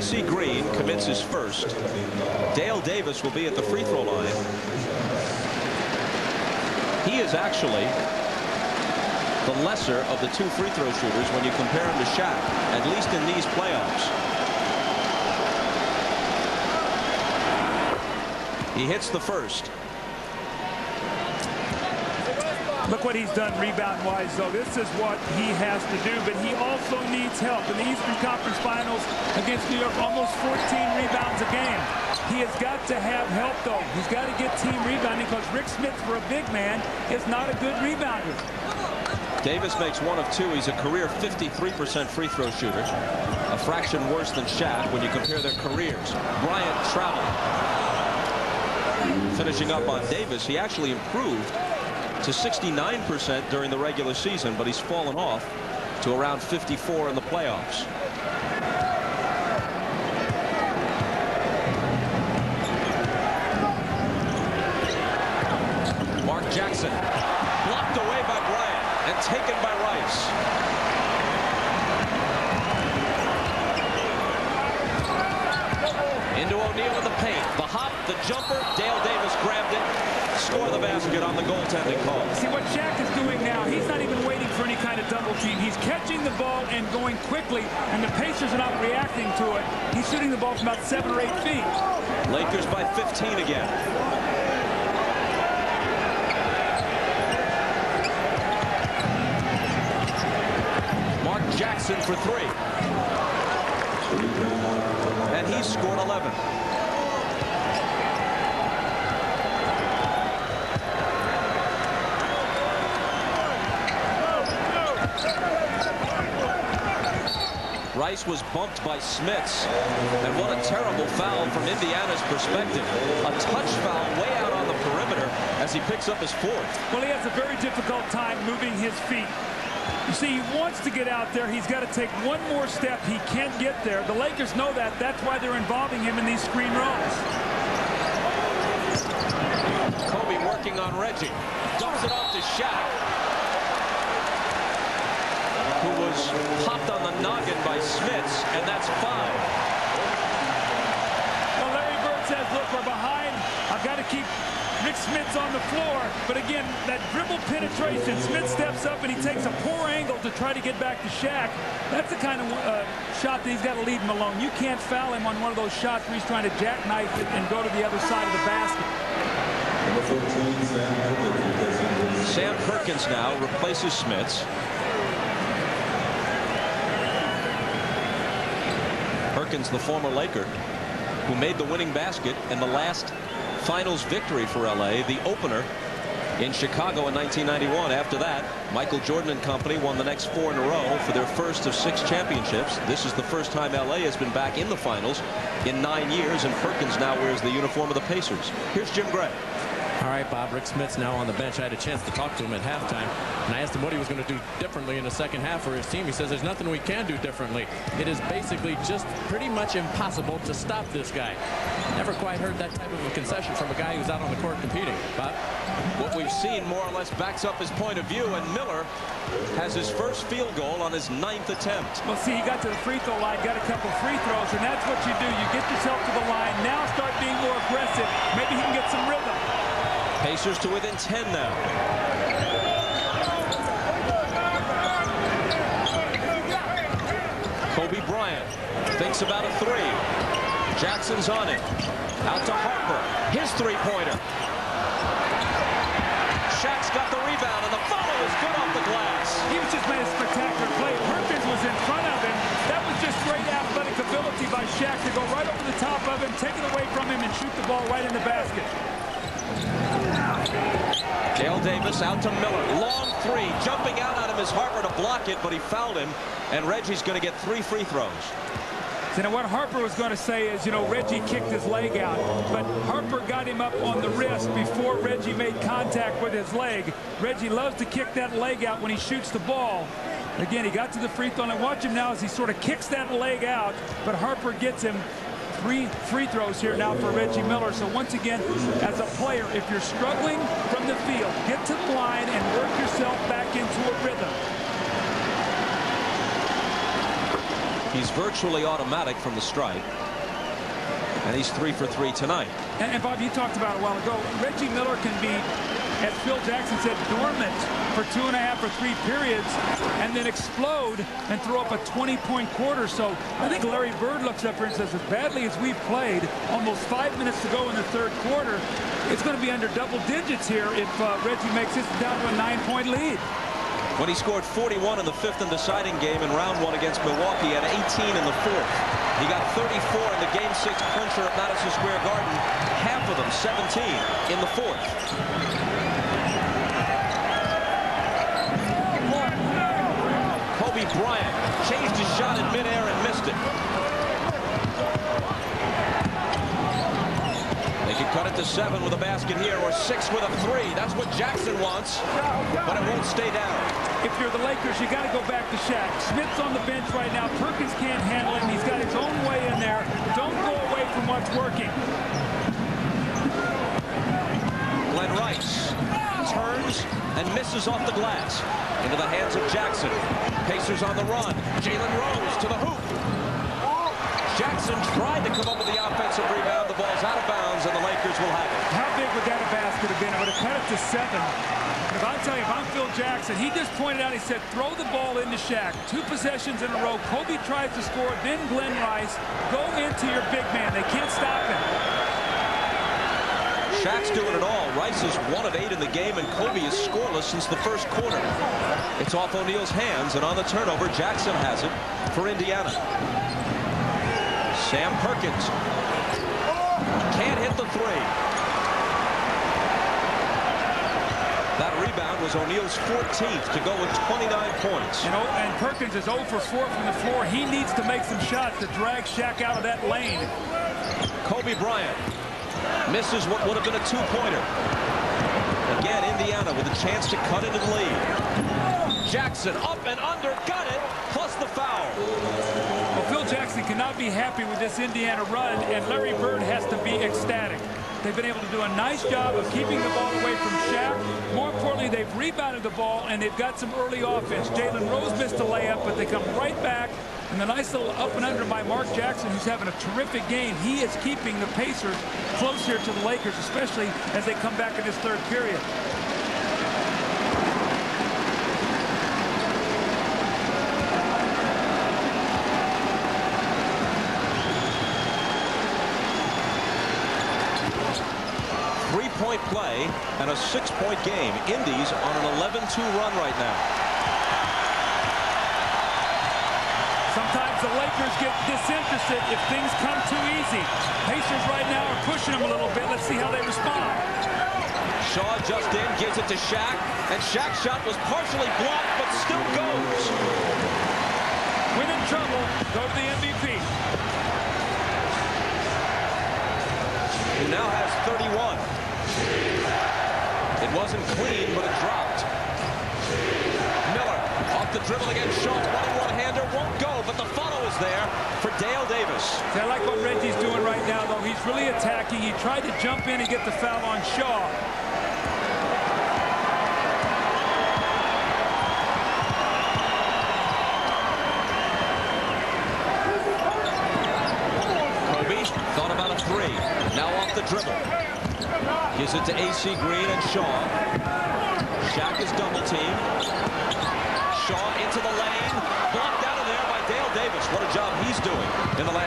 AC Green commits his first. Dale Davis will be at the free throw line. He is actually the lesser of the two free throw shooters when you compare him to Shaq, at least in these playoffs. He hits the first. Look what he's done rebound-wise, though. This is what he has to do, but he also needs help. In the Eastern Conference Finals against New York, almost 14 rebounds a game. He has got to have help, though. He's got to get team rebounding because Rick Smith, for a big man, is not a good rebounder. Davis makes one of two. He's a career 53% free throw shooter, a fraction worse than Shaq when you compare their careers. Bryant traveled. Finishing up on Davis, he actually improved to 69% during the regular season, but he's fallen off to around 54 in the playoffs. Mark Jackson blocked away by Bryant and taken by Rice. Into O'Neal in the paint. The hop, the jumper. Dale Davis grabbed it. Score the basket on the goaltending call. See what Shaq is doing now, he's not even waiting for any kind of double team. He's catching the ball and going quickly, and the Pacers are not reacting to it. He's shooting the ball from about 7 or 8 feet. Lakers by 15 again. Mark Jackson for 3. And he's scored 11. Rice was bumped by Smits, and what a terrible foul from Indiana's perspective. A touch foul way out on the perimeter as he picks up his 4th. Well, he has a very difficult time moving his feet. You see, he wants to get out there. He's got to take one more step. He can't get there. The Lakers know that. That's why they're involving him in these screen rolls. Kobe working on Reggie. Dumps it off to Shaq, who was popped on the noggin by Smits, and that's 5. Well, Larry Bird says, look, we're behind. I've got to keep Rick Smits on the floor. But again, that dribble penetration, Smits steps up and he takes a poor angle to try to get back to Shaq. That's the kind of shot that he's got to leave him alone. You can't foul him on one of those shots where he's trying to jackknife it and go to the other side of the basket. Sam Perkins now replaces Smits. Perkins, the former Laker, who made the winning basket in the last finals victory for LA, the opener in Chicago in 1991. After that, Michael Jordan and company won the next 4 in a row for their first of 6 championships. This is the first time LA has been back in the finals in 9 years, and Perkins now wears the uniform of the Pacers. Here's Jim Gray. All right, Bob. Rick Smits now on the bench. I had a chance to talk to him at halftime, and I asked him what he was going to do differently in the second half for his team. He says there's nothing we can do differently. It is basically just pretty much impossible to stop this guy. Never quite heard that type of a concession from a guy who's out on the court competing. Bob? What we've seen more or less backs up his point of view, and Miller has his first field goal on his 9th attempt. Well, see, he got to the free throw line, got a couple free throws, and that's what you do. You get yourself to the line, now start being more aggressive. Maybe he can get some rhythm. Pacers to within 10 now. Kobe Bryant thinks about a 3. Jackson's on it. Out to Harper. His 3-pointer. Shaq's got the rebound, and the follow is good off the glass. He was just made a spectacular play. Perkins was in front of him. That was just great athletic ability by Shaq to go right over the top of him, take it away from him, and shoot the ball right in the basket. Dale Davis out to Miller. Long 3. Jumping out on him is Harper to block it, but he fouled him, and Reggie's going to get 3 free throws. So now what Harper was going to say is, you know, Reggie kicked his leg out, but Harper got him up on the wrist before Reggie made contact with his leg. Reggie loves to kick that leg out when he shoots the ball. Again, he got to the free throw, and watch him now as he sort of kicks that leg out, but Harper gets him 3 free throws here now for Reggie Miller. So once again, as a player, if you're struggling from the field, get to the line and work yourself back into a rhythm. He's virtually automatic from the stripe. And he's 3 for 3 tonight. And Bob, you talked about it a while ago. Reggie Miller can be, as Phil Jackson said, dormant for 2.5 or 3 periods and then explode and throw up a 20-point quarter. So I think Larry Bird looks up here and says, as badly as we've played, almost 5 minutes to go in the third quarter, it's going to be under double digits here if Reggie makes this down to a 9-point lead. When he scored 41 in the 5th and deciding game in round 1 against Milwaukee, and 18 in the 4th. He got 34 in the Game 6 clincher at Madison Square Garden, half of them 17 in the 4th. Kobe Bryant changed his shot in midair and missed it. They could cut it to 7 with a basket here, or 6 with a 3. That's what Jackson wants, but it won't stay down. If you're the Lakers, you got to go back to Shaq. Smith's on the bench right now. Perkins can't handle him. He's got his own way in there. Don't go away from what's working. Glenn Rice turns and misses off the glass. Into the hands of Jackson. Pacers on the run. Jalen Rose to the hoop. Jackson tried to come up with the offensive rebound. The ball's out of bounds, and the Lakers will have it. How big would that basket have been? It would have cut it to 7. If I'll tell you, if I'm Phil Jackson, he just pointed out, he said, throw the ball into Shaq. 2 possessions in a row. Kobe tries to score, then Glenn Rice. Go into your big man. They can't stop him. Shaq's doing it all. Rice is 1 of 8 in the game, and Kobe is scoreless since the first quarter. It's off O'Neal's hands, and on the turnover, Jackson has it for Indiana. Sam Perkins can't hit the 3. That rebound was O'Neal's 14th to go with 29 points. And Perkins is 0 for 4 from the floor. He needs to make some shots to drag Shaq out of that lane. Kobe Bryant misses what would have been a 2-pointer. Again, Indiana with a chance to cut into the lead. Jackson up and under, got it, plus the foul. Well, Phil Jackson cannot be happy with this Indiana run, and Larry Bird has to be ecstatic. They've been able to do a nice job of keeping the ball away from Shaq. More importantly, they've rebounded the ball, and they've got some early offense. Jalen Rose missed a layup, but they come right back. And the nice little up and under by Mark Jackson, who's having a terrific game. He is keeping the Pacers close here to the Lakers, especially as they come back in this third period. Three-point play and a 6-point game. Indy's on an 11-2 run right now. Sometimes the Lakers get disinterested if things come too easy. Pacers right now are pushing them a little bit. Let's see how they respond. Shaw just in, gives it to Shaq, and Shaq's shot was partially blocked, but still goes. When in trouble, go to the MVP. Who now has 31. It wasn't clean, but it dropped. Miller off the dribble against Shaw. Running one-hander won't go, but the follow is there for Dale Davis. See, I like what Reggie's doing right now, though. He's really attacking. He tried to jump in and get the foul on Shaw. Kobe thought about a 3. Now off the dribble. Gives it to A.C. Green and Shaw. Shaq is double teamed. Shaw into the lane. Blocked out of there by Dale Davis. What a job he's doing in the last